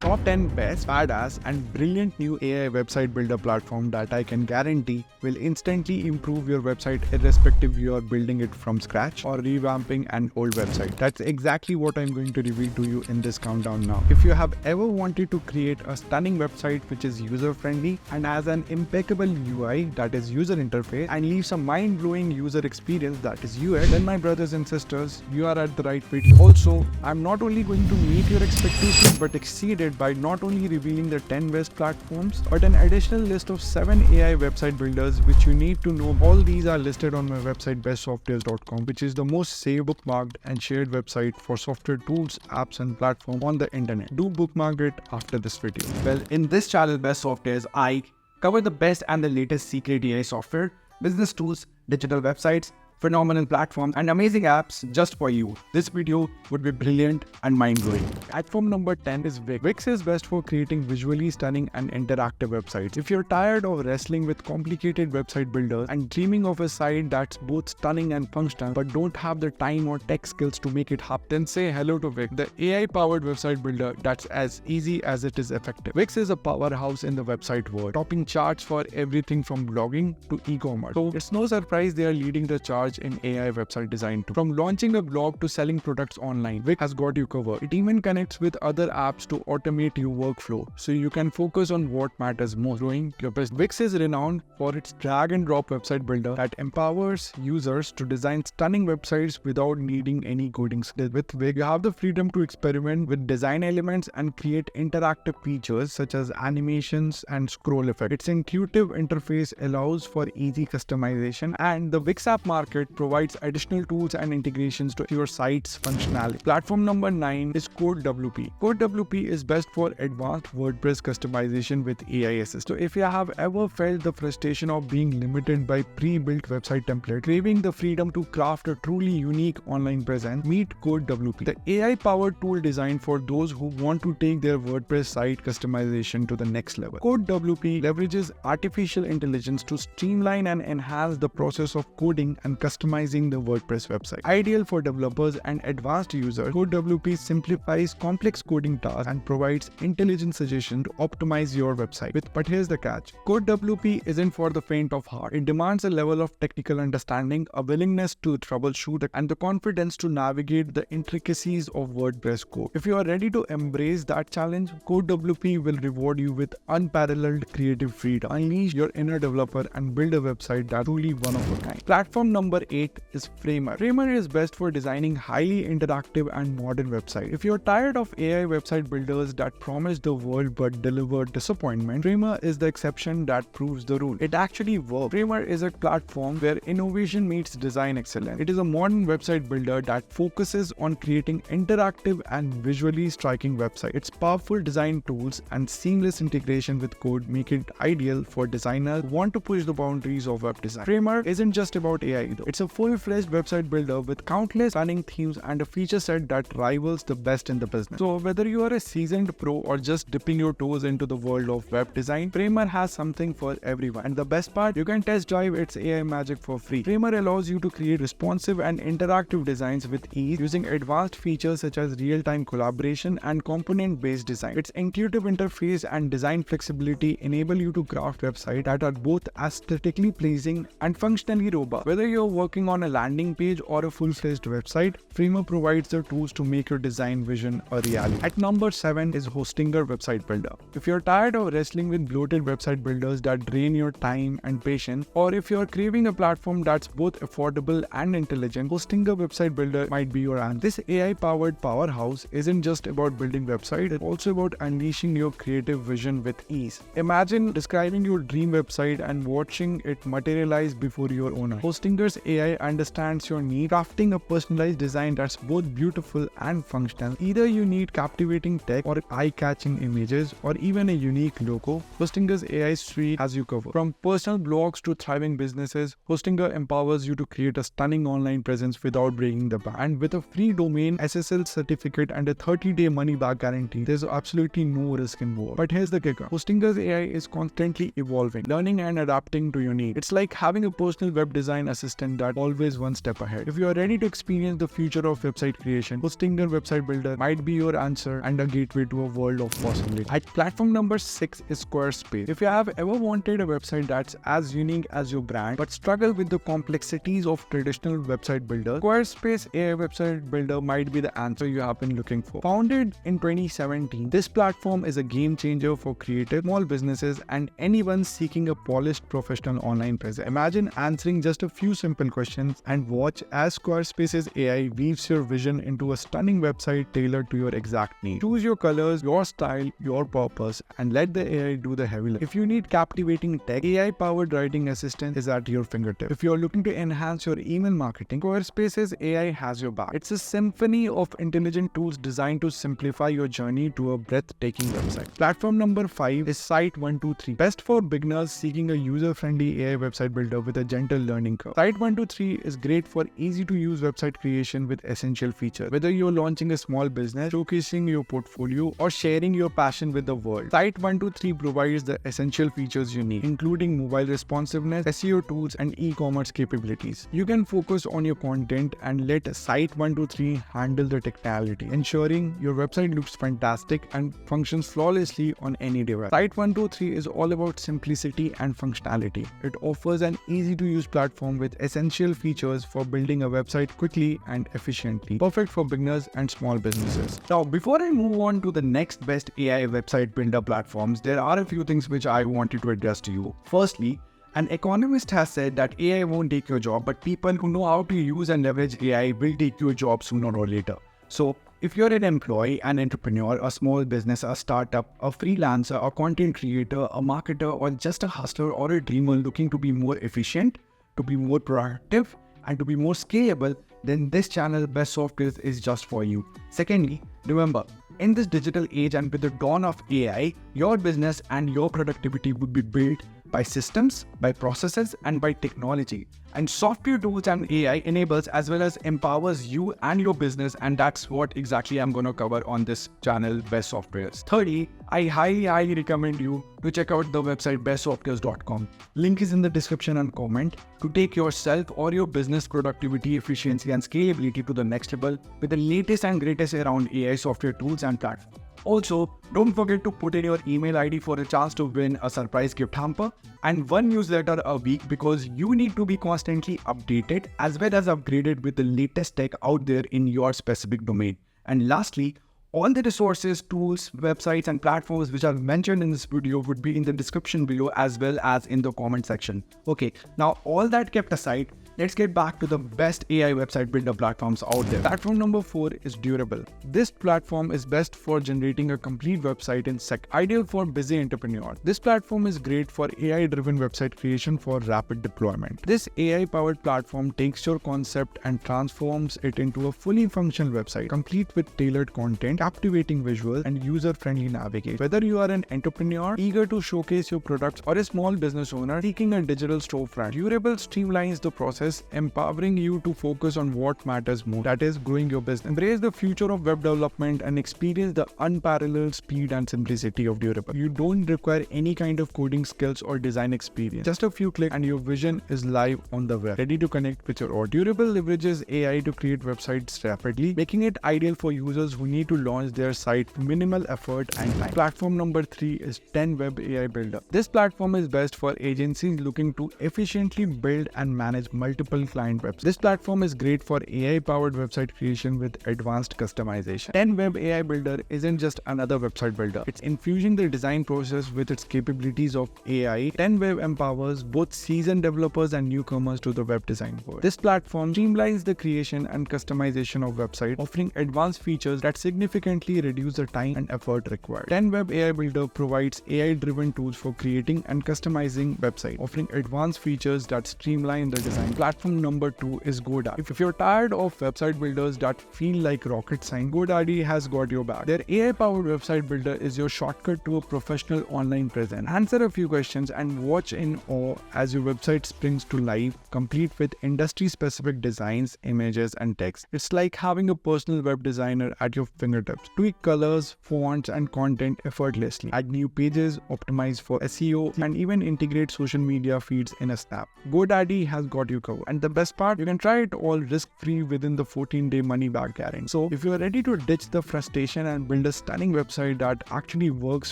Top 10 best, badass, and brilliant new AI website builder platform that I can guarantee will instantly improve your website irrespective you are building it from scratch or revamping an old website. That's exactly what I'm going to reveal to you in this countdown now. If you have ever wanted to create a stunning website which is user-friendly and has an impeccable UI, that is user interface, and leaves a mind-blowing user experience, that is UX, then my brothers and sisters, you are at the right video. Also, I'm not only going to meet your expectations but exceed it by not only revealing the 10 best platforms, but an additional list of 7 AI website builders which you need to know. All these are listed on my website bestsoftwares.com, which is the most saved, bookmarked and shared website for software tools, apps and platforms on the internet. Do bookmark it after this video. Well, in this channel Best Softwares, I cover the best and the latest secret AI software, business tools, digital websites, phenomenal platforms and amazing apps just for you. This video would be brilliant and mind-blowing. Platform number 10 is Wix. Wix is best for creating visually stunning and interactive websites. If you're tired of wrestling with complicated website builders and dreaming of a site that's both stunning and functional but don't have the time or tech skills to make it happen, then say hello to Wix, the AI-powered website builder that's as easy as it is effective. Wix is a powerhouse in the website world, topping charts for everything from blogging to e-commerce. So it's no surprise they are leading the charge in AI website design too. From launching a blog to selling products online, Wix has got you covered. It even connects with other apps to automate your workflow so you can focus on what matters most, growing your business. Wix is renowned for its drag and drop website builder that empowers users to design stunning websites without needing any coding skills. With Wix, you have the freedom to experiment with design elements and create interactive features such as animations and scroll effects. Its intuitive interface allows for easy customization, and the Wix app market provides additional tools and integrations to your site's functionality. Platform number 9 is CodeWP. CodeWP is best for advanced WordPress customization with AI assist. So if you have ever felt the frustration of being limited by pre-built website templates, craving the freedom to craft a truly unique online presence, meet CodeWP, the AI-powered tool designed for those who want to take their WordPress site customization to the next level. CodeWP leverages artificial intelligence to streamline and enhance the process of coding and customizing the WordPress website. Ideal for developers and advanced users, CodeWP simplifies complex coding tasks and provides intelligent suggestions to optimize your website. But here's the catch. CodeWP isn't for the faint of heart. It demands a level of technical understanding, a willingness to troubleshoot, and the confidence to navigate the intricacies of WordPress code. If you are ready to embrace that challenge, CodeWP will reward you with unparalleled creative freedom. Unleash your inner developer and build a website that's truly one of a kind. Platform number 8 is Framer. Framer is best for designing highly interactive and modern websites. If you're tired of AI website builders that promise the world but deliver disappointment, Framer is the exception that proves the rule. It actually works. Framer is a platform where innovation meets design excellence. It is a modern website builder that focuses on creating interactive and visually striking websites. Its powerful design tools and seamless integration with code make it ideal for designers who want to push the boundaries of web design. Framer isn't just about AI though. It's a full-fledged website builder with countless stunning themes and a feature set that rivals the best in the business. So whether you are a seasoned pro or just dipping your toes into the world of web design, Framer has something for everyone. And the best part, you can test drive its AI magic for free. Framer allows you to create responsive and interactive designs with ease using advanced features such as real-time collaboration and component-based design. Its intuitive interface and design flexibility enable you to craft websites that are both aesthetically pleasing and functionally robust. Whether you're working on a landing page or a full-fledged website, Framer provides the tools to make your design vision a reality. At number 7 is Hostinger Website Builder. If you're tired of wrestling with bloated website builders that drain your time and patience, or if you're craving a platform that's both affordable and intelligent, Hostinger Website Builder might be your answer. This AI-powered powerhouse isn't just about building websites, it's also about unleashing your creative vision with ease. Imagine describing your dream website and watching it materialize before your own eyes. Hostinger's AI understands your need, crafting a personalized design that's both beautiful and functional. Either you need captivating text or eye-catching images or even a unique logo, Hostinger's AI suite has you covered. From personal blogs to thriving businesses, Hostinger empowers you to create a stunning online presence without breaking the bank. And with a free domain SSL certificate and a 30-day money-back guarantee, there's absolutely no risk involved. But here's the kicker. Hostinger's AI is constantly evolving, learning and adapting to your needs. It's like having a personal web design assistant solution that's always one step ahead. If you are ready to experience the future of website creation, hosting your website builder might be your answer and a gateway to a world of possibility. At platform number 6 is Squarespace. If you have ever wanted a website that's as unique as your brand but struggle with the complexities of traditional website builder, Squarespace AI Website Builder might be the answer you have been looking for. Founded in 2017, this platform is a game changer for creative small businesses and anyone seeking a polished professional online presence. Imagine answering just a few simple questions and watch as Squarespace's AI weaves your vision into a stunning website tailored to your exact need. Choose your colors, your style, your purpose, and let the AI do the heavy lift. If you need captivating tech, AI-powered writing assistant is at your fingertips. If you're looking to enhance your email marketing, Squarespace's AI has your back. It's a symphony of intelligent tools designed to simplify your journey to a breathtaking website. Platform number 5 is Site123. Best for beginners seeking a user-friendly AI website builder with a gentle learning curve. Site123 is great for easy-to-use website creation with essential features. Whether you're launching a small business, showcasing your portfolio, or sharing your passion with the world, Site123 provides the essential features you need, including mobile responsiveness, SEO tools, and e-commerce capabilities. You can focus on your content and let Site123 handle the technicality, ensuring your website looks fantastic and functions flawlessly on any device. Site123 is all about simplicity and functionality. It offers an easy-to-use platform with essential features for building a website quickly and efficiently, perfect for beginners and small businesses. Now, before I move on to the next best AI website builder platforms, there are a few things which I wanted to address to you. Firstly, an economist has said that AI won't take your job, but people who know how to use and leverage AI will take your job sooner or later. So, if you're an employee, an entrepreneur, a small business, a startup, a freelancer, a content creator, a marketer, or just a hustler or a dreamer looking to be more efficient, to be more productive, and to be more scalable, then this channel Best Softwares is just for you. Secondly, remember, in this digital age and with the dawn of AI, your business and your productivity would be built by systems, by processes, and by technology. And software tools and AI enables as well as empowers you and your business, and that's what exactly I'm going to cover on this channel, Best Softwares. Thirdly, I highly recommend you to check out the website bestsoftwares.com. Link is in the description and comment to take yourself or your business productivity, efficiency, and scalability to the next level with the latest and greatest around AI software tools and platforms. Also, don't forget to put in your email ID for a chance to win a surprise gift hamper and one newsletter a week, because you need to be constantly updated as well as upgraded with the latest tech out there in your specific domain. And lastly, all the resources, tools, websites, and platforms which are mentioned in this video would be in the description below as well as in the comment section. Okay, now all that kept aside, let's get back to the best AI website builder platforms out there. Platform number 4 is Durable. This platform is best for generating a complete website in seconds, ideal for busy entrepreneurs. This platform is great for AI-driven website creation for rapid deployment. This AI-powered platform takes your concept and transforms it into a fully functional website, complete with tailored content, captivating visuals, and user-friendly navigation. Whether you are an entrepreneur eager to showcase your products or a small business owner seeking a digital storefront, Durable streamlines the process, empowering you to focus on what matters most, that is growing your business. Embrace the future of web development and experience the unparalleled speed and simplicity of Durable. You don't require any kind of coding skills or design experience. Just a few clicks and your vision is live on the web, ready to connect with your audience. Durable leverages AI to create websites rapidly, making it ideal for users who need to launch their site with minimal effort and time. Platform number 3 is 10Web AI Builder. This platform is best for agencies looking to efficiently build and manage multiple client websites. This platform is great for AI-powered website creation with advanced customization. 10Web AI Builder isn't just another website builder. It's infusing the design process with its capabilities of AI. 10Web empowers both seasoned developers and newcomers to the web design world. This platform streamlines the creation and customization of websites, offering advanced features that significantly reduce the time and effort required. 10Web AI Builder provides AI-driven tools for creating and customizing websites, offering advanced features that streamline the design. Platform number 2 is GoDaddy. If you're tired of website builders that feel like rocket science, GoDaddy has got your back. Their AI-powered website builder is your shortcut to a professional online presence. Answer a few questions and watch in awe as your website springs to life, complete with industry-specific designs, images, and text. It's like having a personal web designer at your fingertips. Tweak colors, fonts, and content effortlessly. Add new pages, optimize for SEO, and even integrate social media feeds in a snap. GoDaddy has got you covered. server. And the best part, you can try it all risk-free within the 14-day money-back guarantee. So if you are ready to ditch the frustration and build a stunning website that actually works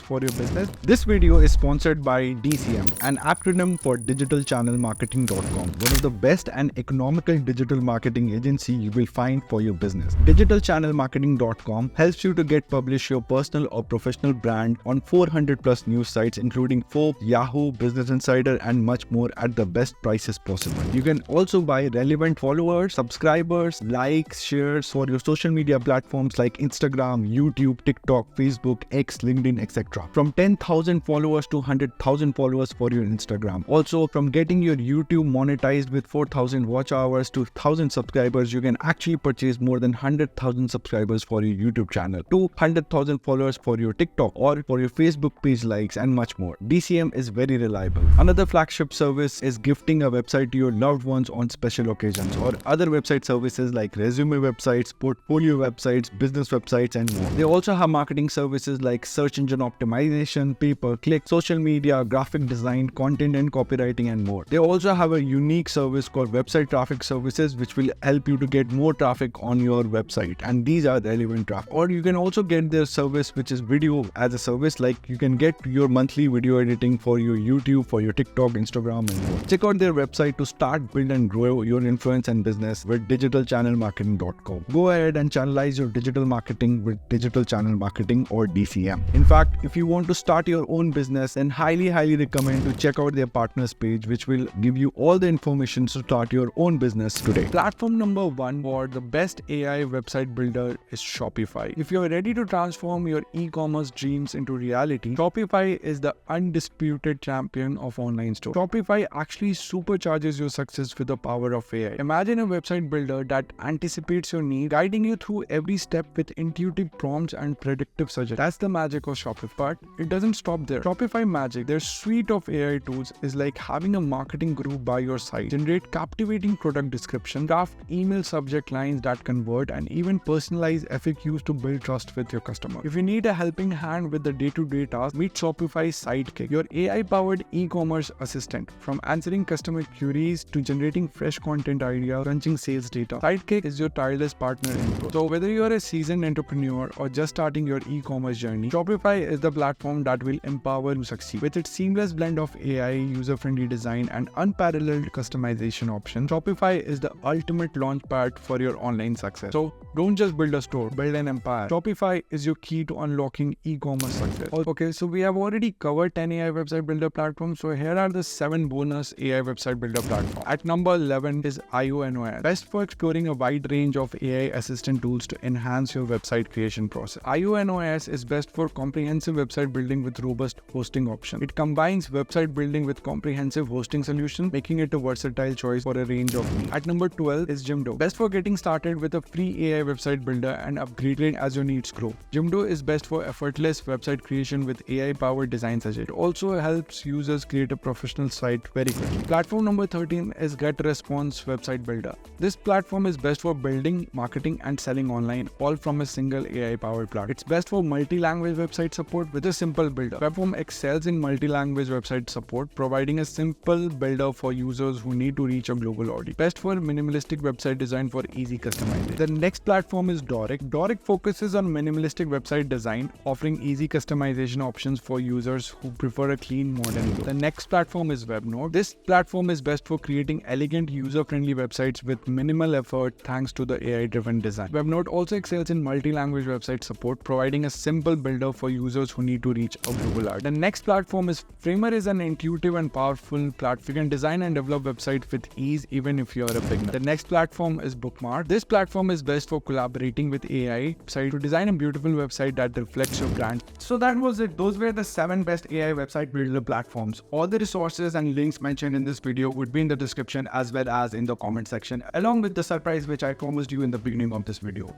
for your business, this video is sponsored by DCM, an acronym for digitalchannelmarketing.com, one of the best and economical digital marketing agency you will find for your business. Digitalchannelmarketing.com helps you to get publish your personal or professional brand on 400 plus news sites including Forbes, Yahoo, Business Insider and much more at the best prices possible. You can also buy relevant followers, subscribers, likes, shares for your social media platforms like Instagram, YouTube, TikTok, Facebook, X, LinkedIn, etc. From 10,000 followers to 100,000 followers for your Instagram. Also, from getting your YouTube monetized with 4,000 watch hours to 1,000 subscribers, you can actually purchase more than 100,000 subscribers for your YouTube channel, to 100,000 followers for your TikTok or for your Facebook page likes and much more. DCM is very reliable. Another flagship service is gifting a website to your loved ones on special occasions, or other website services like resume websites, portfolio websites, business websites and more. They also have marketing services like search engine optimization, pay-per-click, social media, graphic design, content and copywriting and more. They also have a unique service called website traffic services which will help you to get more traffic on your website, and these are relevant traffic. Or you can also get their service which is video as a service, like you can get your monthly video editing for your YouTube, for your TikTok, Instagram and more. Check out their website to start, build and grow your influence and business with digitalchannelmarketing.com. Go ahead and channelize your digital marketing with Digital Channel Marketing or DCM. In fact, if you want to start your own business, then highly recommend to check out their partners page which will give you all the information to start your own business today. Platform number 1 for the best AI website builder is Shopify. If you're ready to transform your e-commerce dreams into reality, Shopify is the undisputed champion of online store. Shopify actually supercharges your success with the power of AI. Imagine a website builder that anticipates your need, guiding you through every step with intuitive prompts and predictive suggestions. That's the magic of Shopify. But it doesn't stop there. Shopify Magic, their suite of AI tools, is like having a marketing group by your side. Generate captivating product description, craft email subject lines that convert, and even personalize FAQs to build trust with your customer. If you need a helping hand with the day-to-day tasks, meet Shopify Sidekick, your AI-powered e-commerce assistant. From answering customer queries to generating fresh content ideas, crunching sales data, Sidekick is your tireless partner in growth. So whether you are a seasoned entrepreneur or just starting your e-commerce journey, Shopify is the platform that will empower you to succeed. With its seamless blend of AI, user-friendly design, and unparalleled customization options, Shopify is the ultimate launchpad for your online success. So don't just build a store, build an empire. Shopify is your key to unlocking e-commerce success. Okay, so we have already covered 10 AI website builder platforms. So here are the 7 bonus AI website builder platforms. At number 11 is IONOS, best for exploring a wide range of AI assistant tools to enhance your website creation process. IONOS is best for comprehensive website building with robust hosting options. It combines website building with comprehensive hosting solutions, making it a versatile choice for a range of needs. At number 12 is Jimdo, best for getting started with a free AI website builder and upgrading as your needs grow. Jimdo is best for effortless website creation with AI-powered design suggestions. It also helps users create a professional site very quickly. Platform number 13 is GetResponse Website Builder. This platform is best for building, marketing, and selling online, all from a single AI-powered platform. It's best for multi-language website support with a simple builder. Platform excels in multi-language website support, providing a simple builder for users who need to reach a global audience. Best for minimalistic website design for easy customization. The next platform is Doric. Doric focuses on minimalistic website design, offering easy customization options for users who prefer a clean, modern look. The next platform is Webnode. This platform is best for creating elegant, user-friendly websites with minimal effort thanks to the AI-driven design. Webnode also excels in multi-language website support, providing a simple builder for users who need to reach a global audience. The next platform is Framer, is an intuitive and powerful platform. You can design and develop websites with ease even if you're a beginner. The next platform is Bookmark. This platform is best for collaborating with AI website to design a beautiful website that reflects your brand. So that was it. Those were the 7 best AI website builder platforms. All the resources and links mentioned in this video would be in the description as well as in the comment section, along with the surprise which I promised you in the beginning of this video.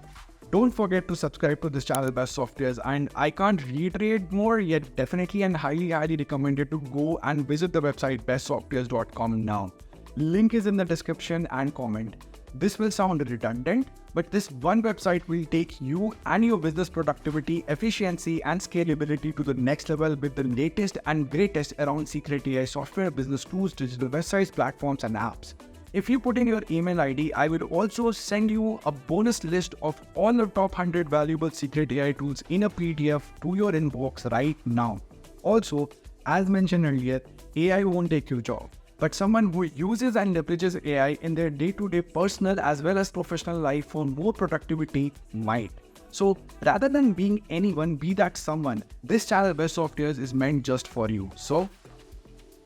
Don't forget to subscribe to this channel Best Softwares, and I can't reiterate more, yet definitely and highly recommended to go and visit the website bestsoftwares.com now. Link is in the description and comment. This will sound redundant, but this one website will take you and your business productivity, efficiency, and scalability to the next level with the latest and greatest around secret AI software, business tools, digital websites, platforms, and apps. If you put in your email ID, I will also send you a bonus list of all the top 100 valuable secret AI tools in a PDF to your inbox right now. Also, as mentioned earlier, AI won't take your job, but someone who uses and leverages AI in their day-to-day personal as well as professional life for more productivity might. So rather than being anyone, be that someone. This channel Best Softwares is meant just for you. So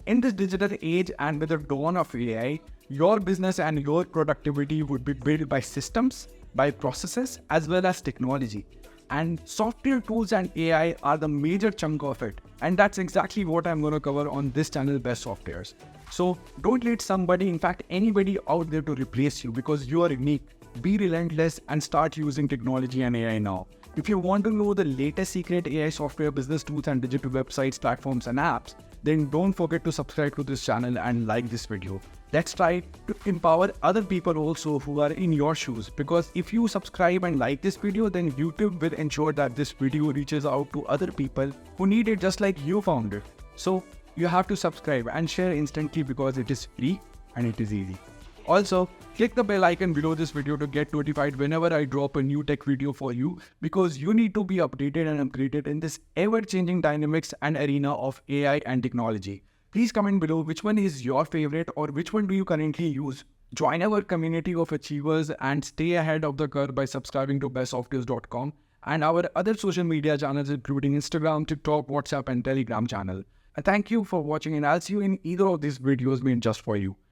in this digital age and with the dawn of AI, your business and your productivity would be built by systems, by processes, as well as technology. And software tools and AI are the major chunk of it. And that's exactly what I'm going to cover on this channel, Best Softwares. So don't let somebody, in fact, anybody out there to replace you, because you are unique. Be relentless and start using technology and AI now. If you want to know the latest secret AI software, business tools, and digital websites, platforms, and apps, then don't forget to subscribe to this channel and like this video. Let's try to empower other people also who are in your shoes, because if you subscribe and like this video, then YouTube will ensure that this video reaches out to other people who need it just like you found it. So you have to subscribe and share instantly because it is free and it is easy. Also, click the bell icon below this video to get notified whenever I drop a new tech video for you, because you need to be updated and upgraded in this ever-changing dynamics and arena of AI and technology. Please comment below which one is your favorite or which one do you currently use. Join our community of achievers and stay ahead of the curve by subscribing to bestsoftwares.com and our other social media channels including Instagram, TikTok, WhatsApp and Telegram channel. And thank you for watching, and I'll see you in either of these videos made just for you.